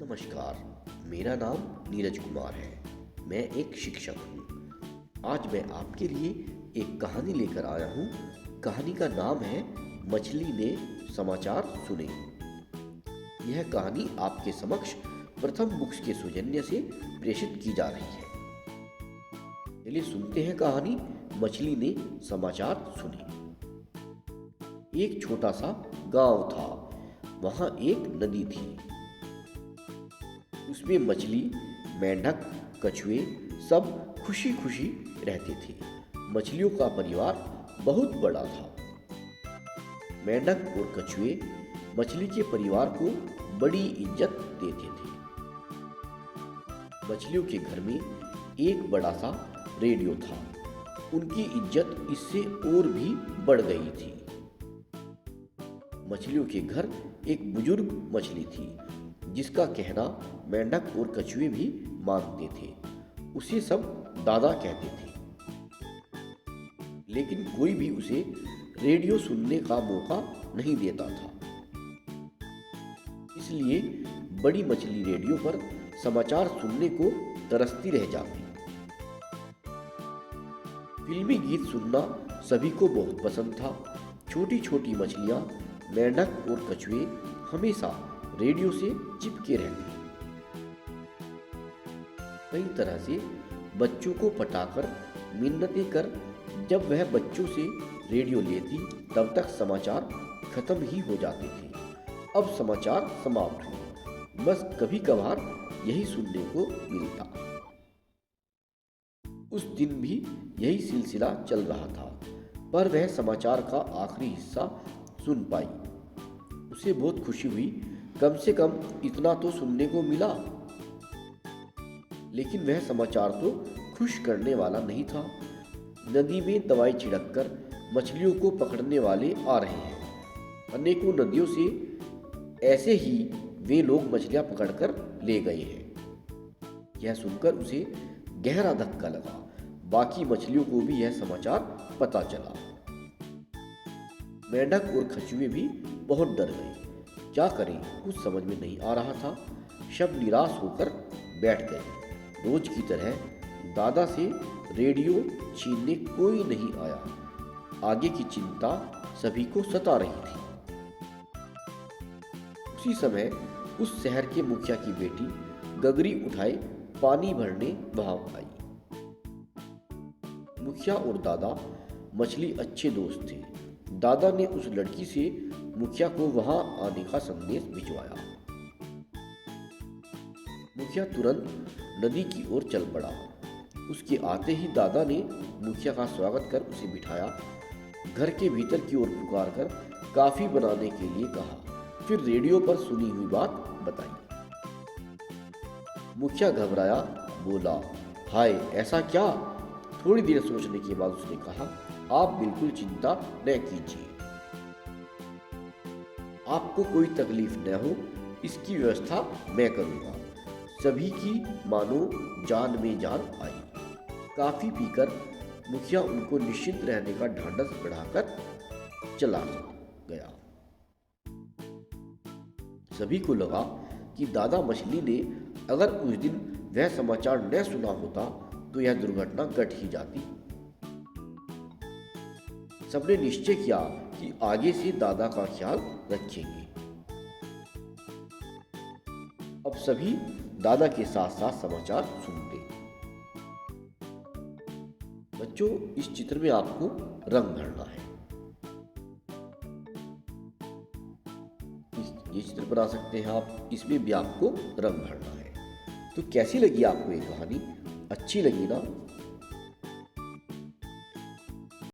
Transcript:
नमस्कार, मेरा नाम नीरज कुमार है। मैं एक शिक्षक हूँ। आज मैं आपके लिए एक कहानी लेकर आया हूँ। कहानी का नाम है मछली ने समाचार सुने। यह कहानी आपके समक्ष प्रथम बुक्स के सौजन्य से प्रेषित की जा रही है। चलिए सुनते हैं कहानी मछली ने समाचार सुने। एक छोटा सा गांव था। वहां एक नदी थी। उसमें मछली, मेंढक, कछुए सब खुशी खुशी रहते थे। मछलियों का परिवार बहुत बड़ा था। मेंढक और कछुए मछली के परिवार को बड़ी इज्जत देते थे। मछलियों के घर में एक बड़ा सा रेडियो था। उनकी इज्जत इससे और भी बढ़ गई थी। मछलियों के घर एक बुजुर्ग मछली थी, जिसका कहना मेंढक और कछुए भी मानते थे। उसे सब दादा कहते थे। लेकिन कोई भी उसे रेडियो सुनने का मौका नहीं देता था। इसलिए बड़ी मछली रेडियो पर समाचार सुनने को तरसती रह जाती। फिल्मी गीत सुनना सभी को बहुत पसंद था। छोटी छोटी मछलियां, मेंढक और कछुए हमेशा रेडियो से चिपके रहते। कई तरह से बच्चों को पटाकर मिन्नतें कर जब वह बच्चों से रेडियो लेती, तब तक समाचार खत्म ही हो जाते थे। अब समाचार समाप्त हुए। बस कभी कभार यही सुनने को मिलता। उस दिन भी यही सिलसिला चल रहा था, पर वह समाचार का आखिरी हिस्सा सुन पाई। उसे बहुत खुशी हुई। कम से कम इतना तो सुनने को मिला। लेकिन वह समाचार तो खुश करने वाला नहीं था। नदी में दवाई छिड़ककर मछलियों को पकड़ने वाले आ रहे हैं। अनेकों नदियों से ऐसे ही वे लोग मछलियां पकड़कर ले गए हैं। यह सुनकर उसे गहरा धक्का लगा। बाकी मछलियों को भी यह समाचार पता चला। मेंढक और कछुए भी बहुत डर गए। क्या करें, कुछ समझ में नहीं आ रहा था। सब निराश होकर बैठ गए। रोज की तरह दादा से रेडियो छीनने कोई नहीं आया। आगे की चिंता सभी को सता रही थी। उसी समय उस शहर के मुखिया की बेटी गगरी उठाए पानी भरने वहां आई। मुखिया और दादा मछली अच्छे दोस्त थे। दादा ने उस लड़की से मुखिया को वहां आने का संदेश भिजवाया। मुखिया तुरंत नदी की ओर चल पड़ा। उसके आते ही दादा ने मुखिया का स्वागत कर उसे बिठाया। घर के भीतर की ओर पुकार कर काफी बनाने के लिए कहा। फिर रेडियो पर सुनी हुई बात बताई। मुखिया घबराया, बोला, हाय, ऐसा क्या? थोड़ी देर सोचने के बाद उसने कहा, आप बिल्कुल चिंता न कीजिए। आपको कोई तकलीफ न हो, इसकी व्यवस्था मैं करूंगा। सभी की मानो जान में जान आई। काफी पीकर मुखिया उनको निश्चिंत रहने का ढांढस बढ़ाकर चला गया। सभी को लगा कि दादा मछली ने अगर उस दिन वह समाचार न सुना होता तो यह दुर्घटना घट ही जाती। सबने निश्चय किया कि आगे से दादा का ख्याल रखेंगे। अब सभी दादा के साथ साथ समाचार सुनते। बच्चों, इस चित्र में आपको रंग भरना है। ये चित्र बना सकते हैं आप। इसमें भी आपको रंग भरना है। तो कैसी लगी आपको ये कहानी? अच्छी लगी ना?